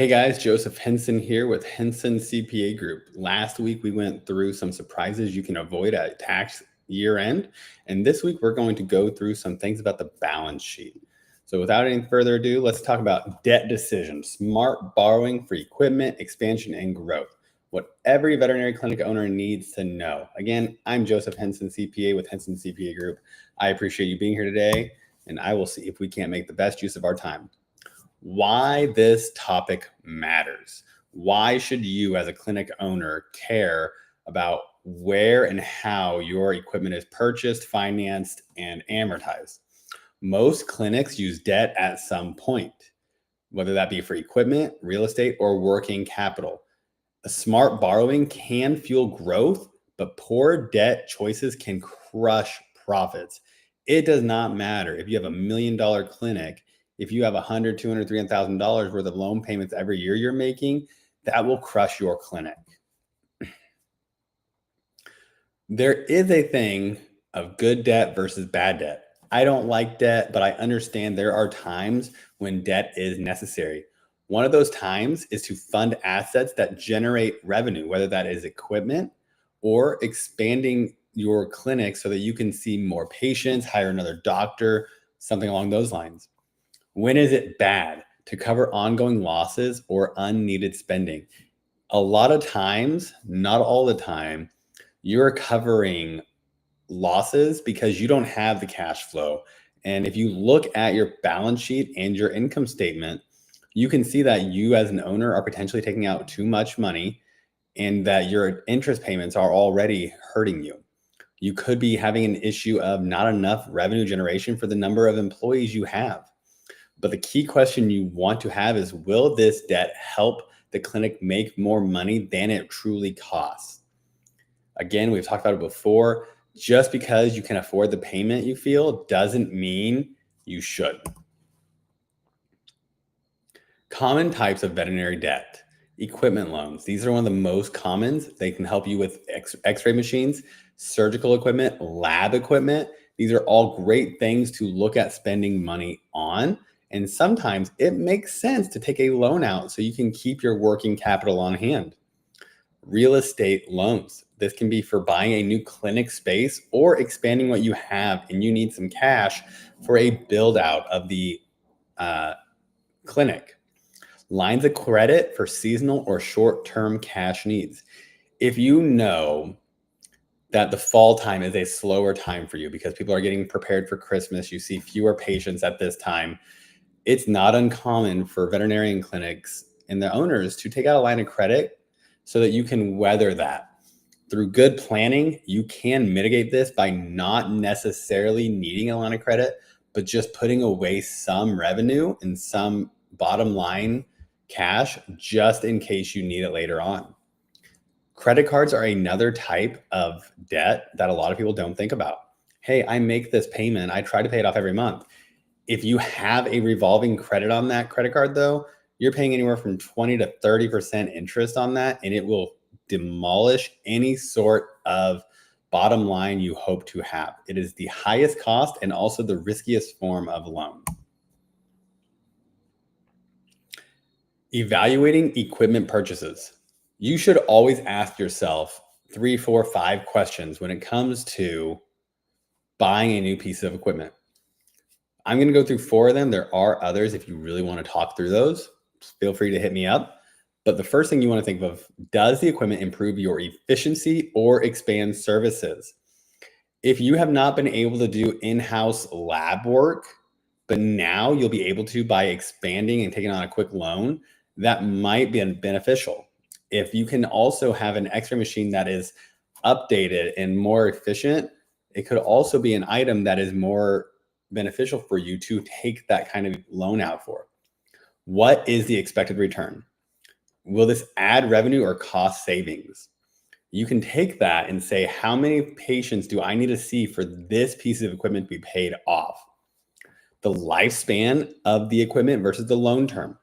Hey guys, Joseph Henson here with Henson CPA Group. Last week we went through some surprises you can avoid at tax year end. And this week we're going to go through some things about the balance sheet. So without any further ado, let's talk about debt decisions, smart borrowing for equipment, expansion, and growth. What every veterinary clinic owner needs to know. Again, I'm Joseph Henson CPA with Henson CPA Group. I appreciate you being here today, and I will see if we can't make the best use of our time. Why this topic matters. Why should you, as a clinic owner, care about where and how your equipment is purchased, financed, and amortized? Most clinics use debt at some point, whether that be for equipment, real estate, or working capital. A smart borrowing can fuel growth, but poor debt choices can crush profits. It does not matter if you have $1 million clinic. If you have $100,000, $200,000, $300,000 worth of loan payments every year you're making, that will crush your clinic. There is a thing of good debt versus bad debt. I don't like debt, but I understand there are times when debt is necessary. One of those times is to fund assets that generate revenue, whether that is equipment or expanding your clinic so that you can see more patients, hire another doctor, something along those lines. When is it bad? To cover ongoing losses or unneeded spending. A lot of times, not all the time, you're covering losses because you don't have the cash flow. And if you look at your balance sheet and your income statement, you can see that you as an owner are potentially taking out too much money and that your interest payments are already hurting you. You could be having an issue of not enough revenue generation for the number of employees you have. But the key question you want to have is, will this debt help the clinic make more money than it truly costs? Again, we've talked about it before. Just because you can afford the payment you feel doesn't mean you should. Common types of veterinary debt. Equipment loans. These are one of the most common. They can help you with x-ray machines, surgical equipment, lab equipment. These are all great things to look at spending money on. And sometimes it makes sense to take a loan out so you can keep your working capital on hand. Real estate loans. This can be for buying a new clinic space or expanding what you have and you need some cash for a build out of the clinic. Lines of credit for seasonal or short-term cash needs. If you know that the fall time is a slower time for you because people are getting prepared for Christmas, you see fewer patients at this time, it's not uncommon for veterinarian clinics and the owners to take out a line of credit so that you can weather that. Through good planning, you can mitigate this by not necessarily needing a line of credit, but just putting away some revenue and some bottom line cash just in case you need it later on. Credit cards are another type of debt that a lot of people don't think about. Hey, I make this payment. I try to pay it off every month. If you have a revolving credit on that credit card, though, you're paying anywhere from 20 to 30% interest on that, and it will demolish any sort of bottom line you hope to have. It is the highest cost and also the riskiest form of loan. Evaluating equipment purchases. You should always ask yourself 3, 4, 5 questions when it comes to buying a new piece of equipment. I'm going to go through 4 of them. There are others. If you really want to talk through those, feel free to hit me up. But the first thing you want to think of, does the equipment improve your efficiency or expand services? If you have not been able to do in-house lab work, but now you'll be able to by expanding and taking on a quick loan, that might be beneficial. If you can also have an x-ray machine that is updated and more efficient, it could also be an item that is more beneficial for you to take that kind of loan out for. What is the expected return? Will this add revenue or cost savings? You can take that and say, how many patients do I need to see for this piece of equipment to be paid off? The lifespan of the equipment versus the loan term.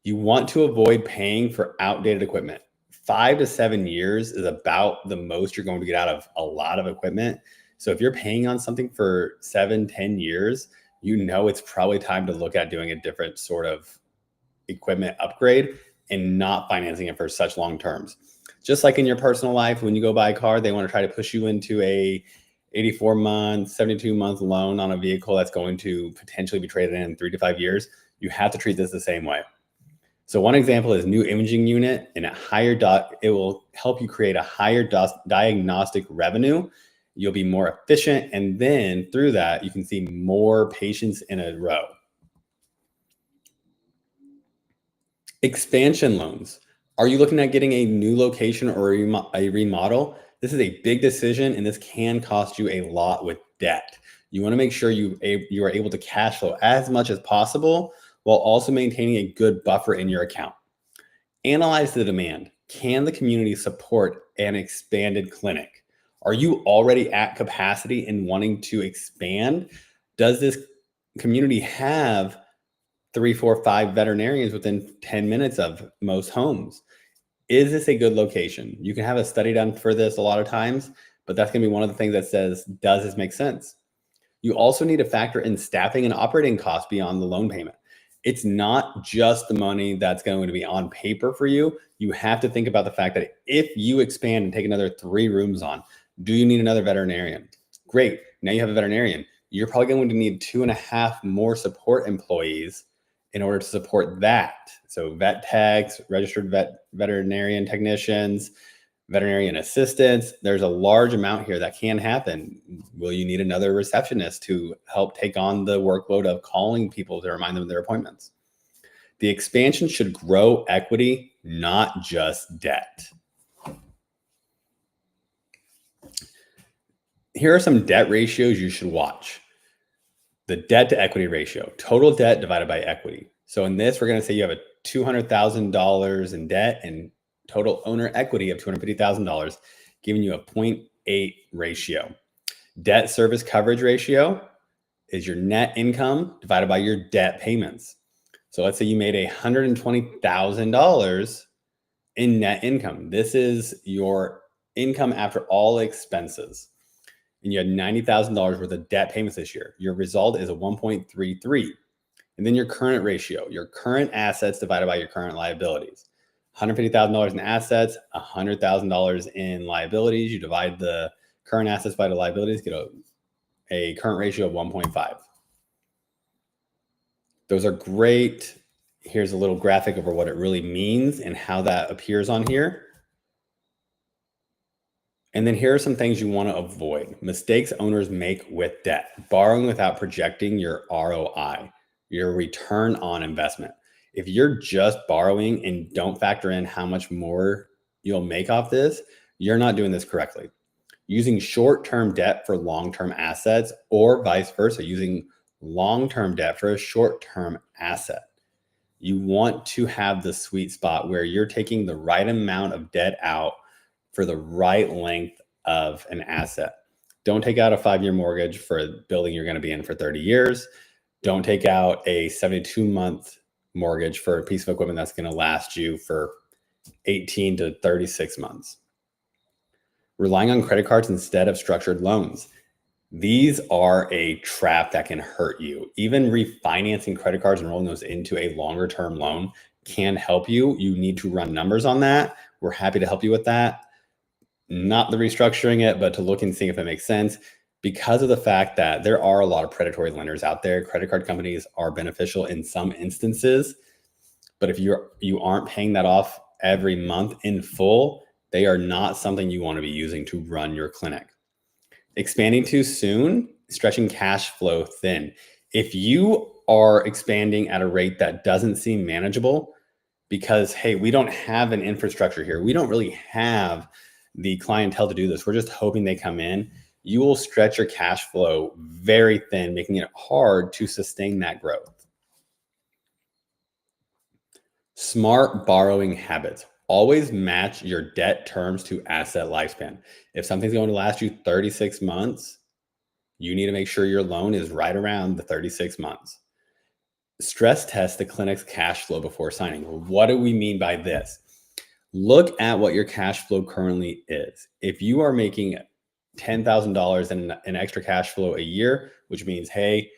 You want to avoid paying for outdated equipment. 5 to 7 years is about the most you're going to get out of a lot of equipment. So if you're paying on something for 7, 10 years, you know it's probably time to look at doing a different sort of equipment upgrade and not financing it for such long terms. Just like in your personal life, when you go buy a car, they want to try to push you into a 84-month, 72-month loan on a vehicle that's going to potentially be traded in 3 to 5 years. You have to treat this the same way. So one example is new imaging unit and it will help you create a higher diagnostic revenue. You'll be more efficient. And then through that, you can see more patients in a row. Expansion loans. Are you looking at getting a new location or a remodel? This is a big decision, and this can cost you a lot with debt. You want to make sure you are able to cash flow as much as possible while also maintaining a good buffer in your account. Analyze the demand. Can the community support an expanded clinic? Are you already at capacity and wanting to expand? Does this community have 3, 4, 5 veterinarians within 10 minutes of most homes? Is this a good location? You can have a study done for this a lot of times, but that's going to be one of the things that says, does this make sense? You also need to factor in staffing and operating costs beyond the loan payment. It's not just the money that's going to be on paper for you. You have to think about the fact that if you expand and take another 3 rooms on, do you need another veterinarian? Great. Now you have a veterinarian. You're probably going to need 2.5 more support employees in order to support that. So vet techs, registered veterinarian technicians, veterinarian assistants. There's a large amount here that can happen. Will you need another receptionist to help take on the workload of calling people to remind them of their appointments? The expansion should grow equity, not just debt. Here are some debt ratios you should watch. The debt to equity ratio, total debt divided by equity. So in this, we're going to say you have a $200,000 in debt and total owner equity of $250,000, giving you a 0.8 ratio. Debt service coverage ratio is your net income divided by your debt payments. So let's say you made $120,000 in net income. This is your income after all expenses. And you had $90,000 worth of debt payments this year. Your result is a 1.33. And then your current ratio, your current assets divided by your current liabilities. $150,000 in assets, $100,000 in liabilities. You divide the current assets by the liabilities, get a current ratio of 1.5. Those are great. Here's a little graphic over what it really means and how that appears on here. And then here are some things you want to avoid. Mistakes owners make with debt. Borrowing without projecting your ROI, your return on investment. If you're just borrowing and don't factor in how much more you'll make off this, you're not doing this correctly. Using short-term debt for long-term assets, or vice versa, using long-term debt for a short-term asset. You want to have the sweet spot where you're taking the right amount of debt out for the right length of an asset. Don't take out a 5-year mortgage for a building you're going to be in for 30 years. Don't take out a 72-month mortgage for a piece of equipment that's going to last you for 18 to 36 months. Relying on credit cards instead of structured loans. These are a trap that can hurt you. Even refinancing credit cards and rolling those into a longer term loan can help you. You need to run numbers on that. We're happy to help you with that. Not the restructuring it, but to look and see if it makes sense. Because of the fact that there are a lot of predatory lenders out there, credit card companies are beneficial in some instances. But if you aren't paying that off every month in full, they are not something you want to be using to run your clinic. Expanding too soon, stretching cash flow thin. If you are expanding at a rate that doesn't seem manageable because, hey, we don't have an infrastructure here, we don't really have the clientele to do this, we're just hoping they come in, you will stretch your cash flow very thin, making it hard to sustain that growth. Smart borrowing habits. Always match your debt terms to asset lifespan. If something's going to last you 36 months, you need to make sure your loan is right around the 36 months. Stress test the clinic's cash flow before signing. What do we mean by this? Look at what your cash flow currently is. If you are making $10,000 in an extra cash flow a year, which means, hey,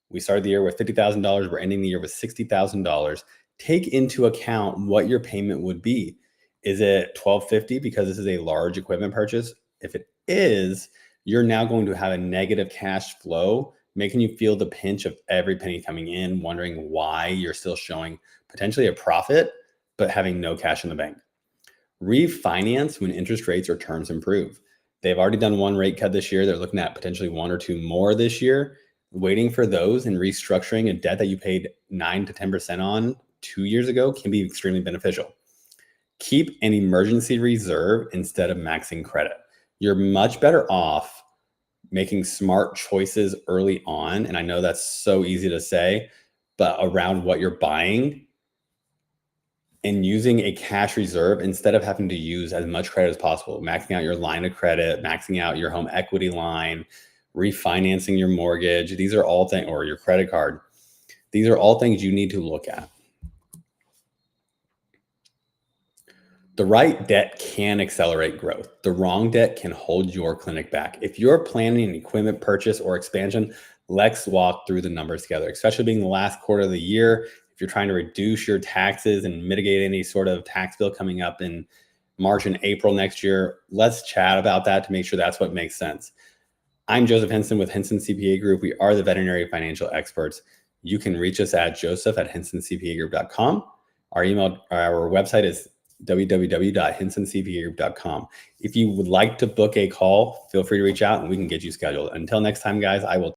we started the year with $50,000, we're ending the year with $60,000. take into account what your payment would be. Is it $1,250 because this is a large equipment purchase? If it is, you're now going to have a negative cash flow, making you feel the pinch of every penny coming in, wondering why you're still showing potentially a profit, but having no cash in the bank. Refinance when interest rates or terms improve. They've already done one rate cut this year. They're looking at potentially one or two more this year. Waiting for those and restructuring a debt that you paid 9 to 10% on 2 years ago can be extremely beneficial. Keep an emergency reserve instead of maxing credit. You're much better off making smart choices early on. And I know that's so easy to say, but around what you're buying and using a cash reserve instead of having to use as much credit as possible, maxing out your line of credit, maxing out your home equity line, refinancing your mortgage. These are all things, or your credit card. These are all things you need to look at. The right debt can accelerate growth. The wrong debt can hold your clinic back. If you're planning an equipment purchase or expansion, let's walk through the numbers together, especially being the last quarter of the year. If you're trying to reduce your taxes and mitigate any sort of tax bill coming up in March and April next year, let's chat about that to make sure that's what makes sense. I'm Joseph Henson with Henson CPA Group. We are the veterinary financial experts. You can reach us at joseph@hensoncpagroup.com. Our website is www.hensoncpagroup.com. If you would like to book a call, feel free to reach out and we can get you scheduled. Until next time, guys, I will